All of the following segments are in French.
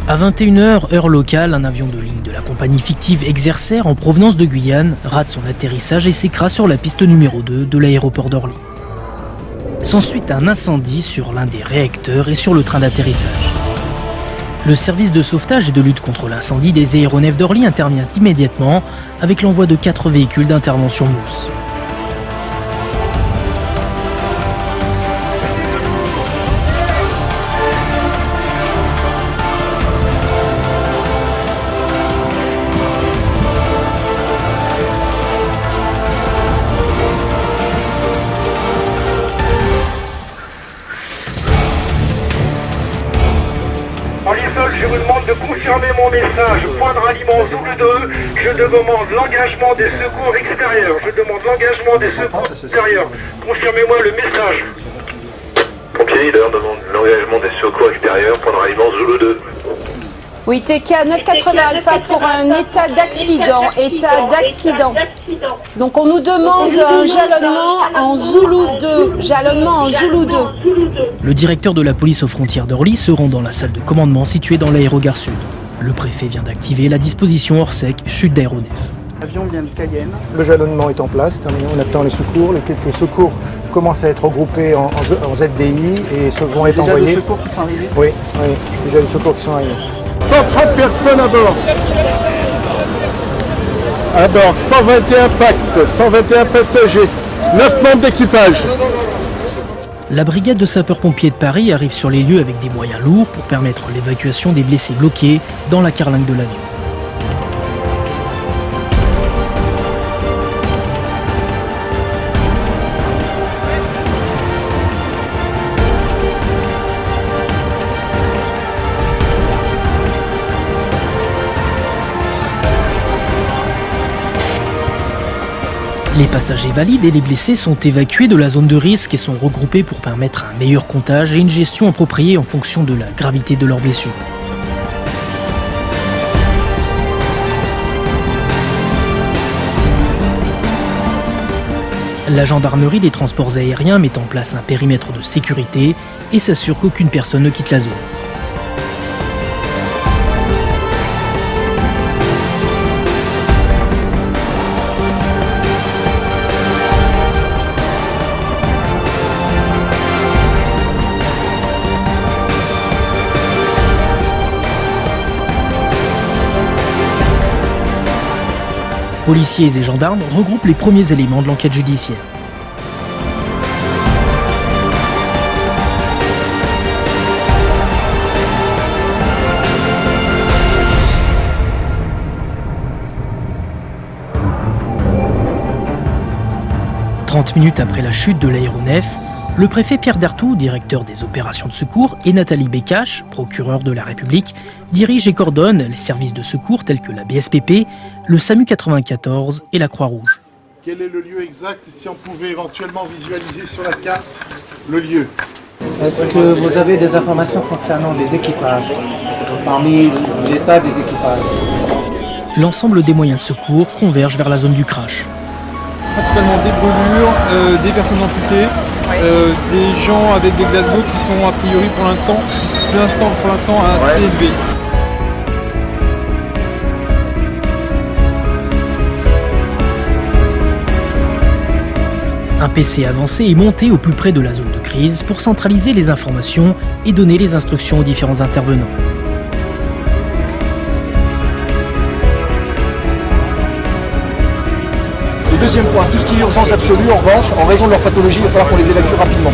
À 21h, heure locale, un avion de ligne de la compagnie fictive Exercer en provenance de Guyane rate son atterrissage et s'écrase sur la piste numéro 2 de l'aéroport d'Orly. S'ensuit un incendie sur l'un des réacteurs et sur le train d'atterrissage. Le service de sauvetage et de lutte contre l'incendie des aéronefs d'Orly intervient immédiatement avec l'envoi de 4 véhicules d'intervention mousse. Je vous demande de confirmer mon message. Point de ralliement Zulu 2. Je demande l'engagement des secours extérieurs. Je demande l'engagement des secours extérieurs. Confirmez-moi le message. Pompier leader demande l'engagement des secours extérieurs. Point de ralliement Zulu 2. Oui, TK 980 Alpha pour un état d'accident. Donc on nous demande un jalonnement en Zulu 2. Le directeur de la police aux frontières d'Orly se rend dans la salle de commandement située dans l'aérogare sud. Le préfet vient d'activer la disposition hors sec, chute d'aéronef. L'avion vient de Cayenne. Le jalonnement est en place, terminé. On attend les secours. Les quelques secours commencent à être regroupés en ZDI et vont être envoyés. Déjà des secours qui sont arrivés ? Oui, déjà des secours qui sont arrivés. 130 personnes à bord. À bord, 121 pax, 121 passagers, 9 membres d'équipage. La brigade de sapeurs-pompiers de Paris arrive sur les lieux avec des moyens lourds pour permettre l'évacuation des blessés bloqués dans la carlingue de l'avion. Les passagers valides et les blessés sont évacués de la zone de risque et sont regroupés pour permettre un meilleur comptage et une gestion appropriée en fonction de la gravité de leurs blessures. La gendarmerie des transports aériens met en place un périmètre de sécurité et s'assure qu'aucune personne ne quitte la zone. Policiers et gendarmes regroupent les premiers éléments de l'enquête judiciaire. « 30 minutes après la chute de l'aéronef, le préfet Pierre Dertout, directeur des opérations de secours, et Nathalie Bécache, procureure de la République, dirigent et coordonnent les services de secours tels que la BSPP, le SAMU 94 et la Croix-Rouge. Quel est le lieu exact, si on pouvait éventuellement visualiser sur la carte le lieu? Est-ce que vous avez des informations concernant les équipages, parmi l'état des équipages? L'ensemble des moyens de secours convergent vers la zone du crash. Principalement des brûlures, des personnes amputées, des gens avec des Glasgow qui sont a priori pour l'instant assez élevés. Un PC avancé est monté au plus près de la zone de crise pour centraliser les informations et donner les instructions aux différents intervenants. Le deuxième point, tout ce qui est urgence absolue, en revanche, en raison de leur pathologie, il va falloir qu'on les évacue rapidement.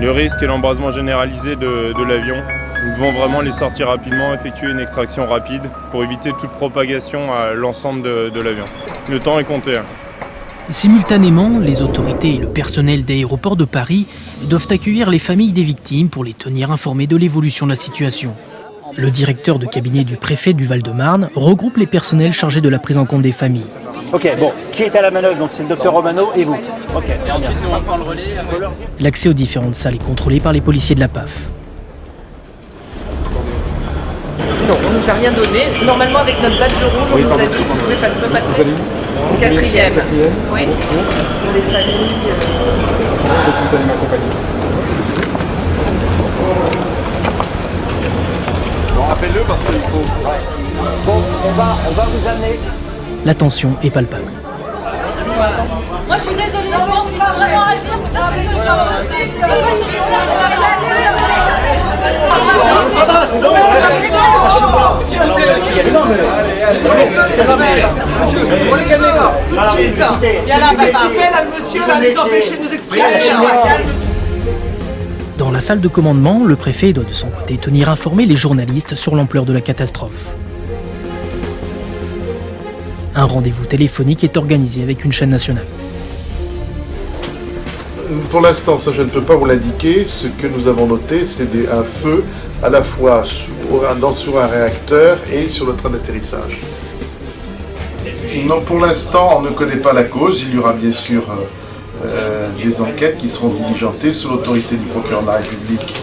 Le risque et l'embrasement généralisé de l'avion. Nous devons vraiment les sortir rapidement, effectuer une extraction rapide pour éviter toute propagation à l'ensemble de l'avion. Le temps est compté. Simultanément, les autorités et le personnel d'aéroports de Paris doivent accueillir les familles des victimes pour les tenir informées de l'évolution de la situation. Le directeur de cabinet du préfet du Val-de-Marne regroupe les personnels chargés de la prise en compte des familles. Ok, bon, qui est à la manœuvre? Donc c'est le docteur Romano et vous. Ok, Et ensuite, nous, on prend le relais. L'accès aux différentes salles est contrôlé par les policiers de la PAF. Non, nous a rien donné. Normalement, avec notre badge rouge, on nous a dit qu'on pouvait passer. Quatrième. Oui. Pour les familles. Vous allez m'accompagner. Bon, rappelle-le parce qu'il faut. Bon, on va vous amener. La tension est palpable. Moi je suis désolée, je pense qu'il va vraiment agir. Ça va, c'est bon. Dans la salle de commandement, le préfet doit de son côté tenir informés les journalistes sur l'ampleur de la catastrophe. Un rendez-vous téléphonique est organisé avec une chaîne nationale. Pour l'instant, ça je ne peux pas vous l'indiquer. Ce que nous avons noté, c'est un feu à la fois sur un réacteur et sur le train d'atterrissage. Non, pour l'instant, on ne connaît pas la cause. Il y aura bien sûr des enquêtes qui seront diligentées sous l'autorité du procureur de la République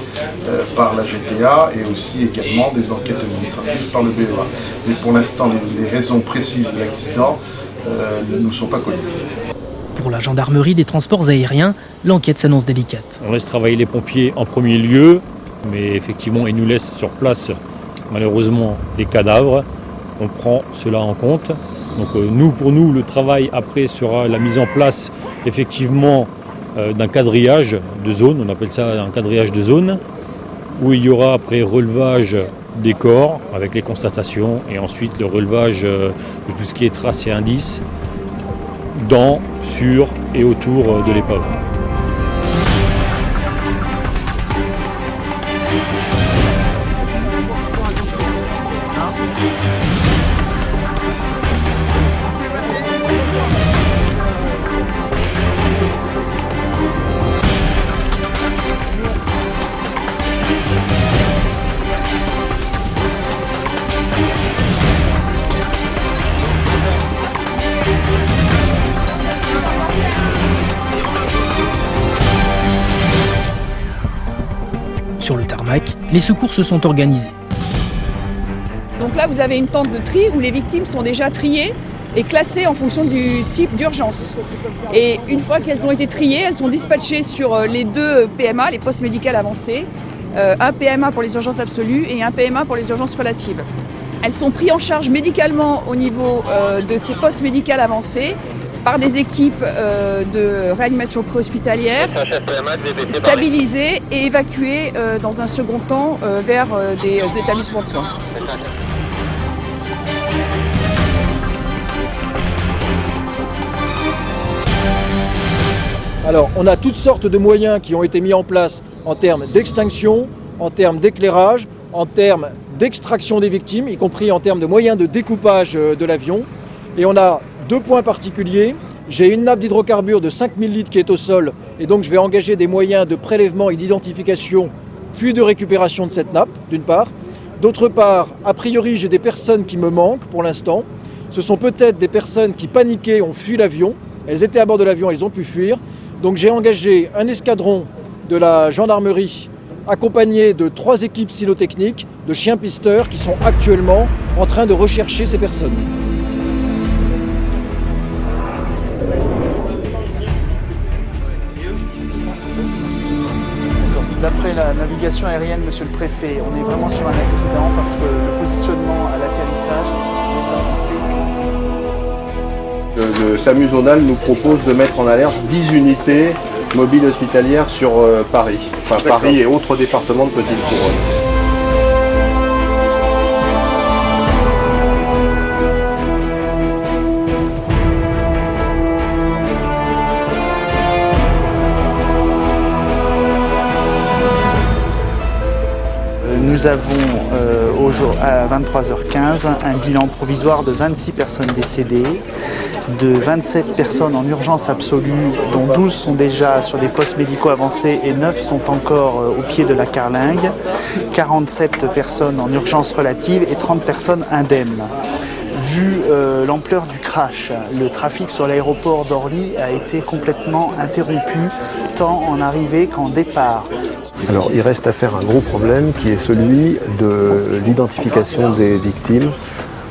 par la GTA et aussi également des enquêtes administratives par le BEA. Mais pour l'instant, les raisons précises de l'accident ne nous sont pas connues. Pour la gendarmerie des transports aériens, l'enquête s'annonce délicate. On laisse travailler les pompiers en premier lieu, mais effectivement, ils nous laissent sur place, malheureusement, les cadavres. On prend cela en compte. Donc pour nous, le travail après sera la mise en place, effectivement, d'un quadrillage de zone, on appelle ça un quadrillage de zone, où il y aura après relevage des corps avec les constatations et ensuite le relevage de tout ce qui est traces et indices dans, sur et autour de l'épave. Sur le tarmac, les secours se sont organisés. Donc là, vous avez une tente de tri où les victimes sont déjà triées et classées en fonction du type d'urgence. Et une fois qu'elles ont été triées, elles sont dispatchées sur les 2 PMA, les postes médicaux avancés, un PMA pour les urgences absolues et un PMA pour les urgences relatives. Elles sont prises en charge médicalement au niveau de ces postes médicaux avancés par des équipes de réanimation préhospitalière, stabilisées et évacuées dans un second temps vers des établissements de soins. Alors, on a toutes sortes de moyens qui ont été mis en place en termes d'extinction, en termes d'éclairage, en termes d'extraction des victimes, y compris en termes de moyens de découpage de l'avion. Et on a 2 points particuliers. J'ai une nappe d'hydrocarbures de 5000 litres qui est au sol et donc je vais engager des moyens de prélèvement et d'identification puis de récupération de cette nappe, d'une part. D'autre part, a priori, j'ai des personnes qui me manquent pour l'instant. Ce sont peut-être des personnes qui paniquaient, ont fui l'avion. Elles étaient à bord de l'avion, elles ont pu fuir. Donc j'ai engagé un escadron de la gendarmerie accompagné de 3 équipes cynotechniques de chiens pisteurs qui sont actuellement en train de rechercher ces personnes. D'après la navigation aérienne, monsieur le préfet, on est vraiment sur un accident parce que le positionnement à l'atterrissage laisse à penser que Le SAMU zonal nous propose de mettre en alerte 10 unités mobiles hospitalières sur Paris. Enfin Paris et autres départements de Petite Couronne. Nous avons à 23h15 un bilan provisoire de 26 personnes décédées, de 27 personnes en urgence absolue, dont 12 sont déjà sur des postes médicaux avancés et 9 sont encore au pied de la carlingue, 47 personnes en urgence relative et 30 personnes indemnes. Vu l'ampleur du crash, le trafic sur l'aéroport d'Orly a été complètement interrompu, tant en arrivée qu'en départ. Alors il reste à faire un gros problème qui est celui de l'identification des victimes,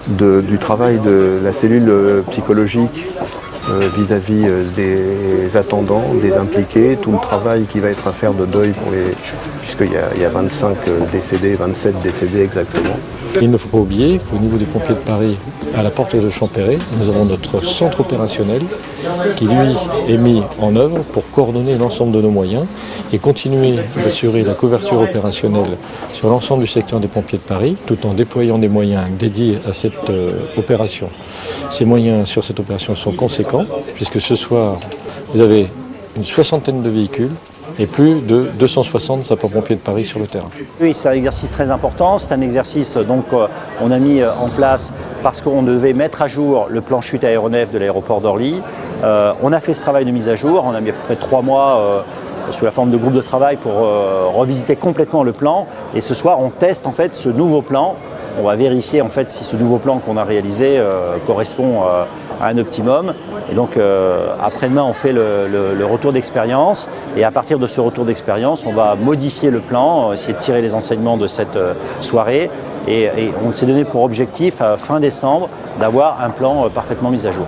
du travail de la cellule psychologique vis-à-vis des attendants, des impliqués, tout le travail qui va être à faire de deuil puisqu'il y a 25 décédés, 27 décédés exactement. Il ne faut pas oublier qu'au niveau des pompiers de Paris, à la porte de Champéret, nous avons notre centre opérationnel qui, lui, est mis en œuvre pour coordonner l'ensemble de nos moyens et continuer d'assurer la couverture opérationnelle sur l'ensemble du secteur des pompiers de Paris, tout en déployant des moyens dédiés à cette opération. Ces moyens sur cette opération sont conséquents, puisque ce soir, vous avez une soixantaine de véhicules et plus de 260 sapeurs-pompiers de Paris sur le terrain. Oui, c'est un exercice très important. C'est un exercice on a mis en place parce qu'on devait mettre à jour le plan chute aéronef de l'aéroport d'Orly. On a fait ce travail de mise à jour. On a mis à peu près 3 mois sous la forme de groupe de travail pour revisiter complètement le plan. Et ce soir, on teste en fait ce nouveau plan. On va vérifier en fait si ce nouveau plan qu'on a réalisé correspond à un optimum. Et donc après-demain, on fait le retour d'expérience. Et à partir de ce retour d'expérience, on va modifier le plan, essayer de tirer les enseignements de cette soirée. Et on s'est donné pour objectif, à fin décembre, d'avoir un plan parfaitement mis à jour.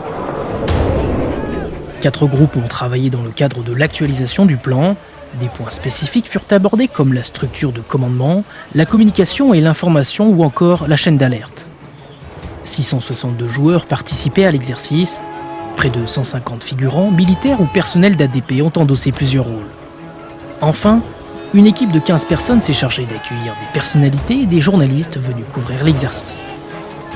4 groupes ont travaillé dans le cadre de l'actualisation du plan. Des points spécifiques furent abordés comme la structure de commandement, la communication et l'information ou encore la chaîne d'alerte. 662 joueurs participaient à l'exercice. Près de 150 figurants, militaires ou personnels d'ADP ont endossé plusieurs rôles. Enfin, une équipe de 15 personnes s'est chargée d'accueillir des personnalités et des journalistes venus couvrir l'exercice.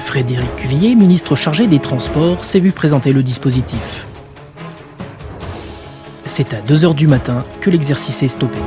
Frédéric Cuvier, ministre chargé des Transports, s'est vu présenter le dispositif. C'est à 2h du matin que l'exercice est stoppé.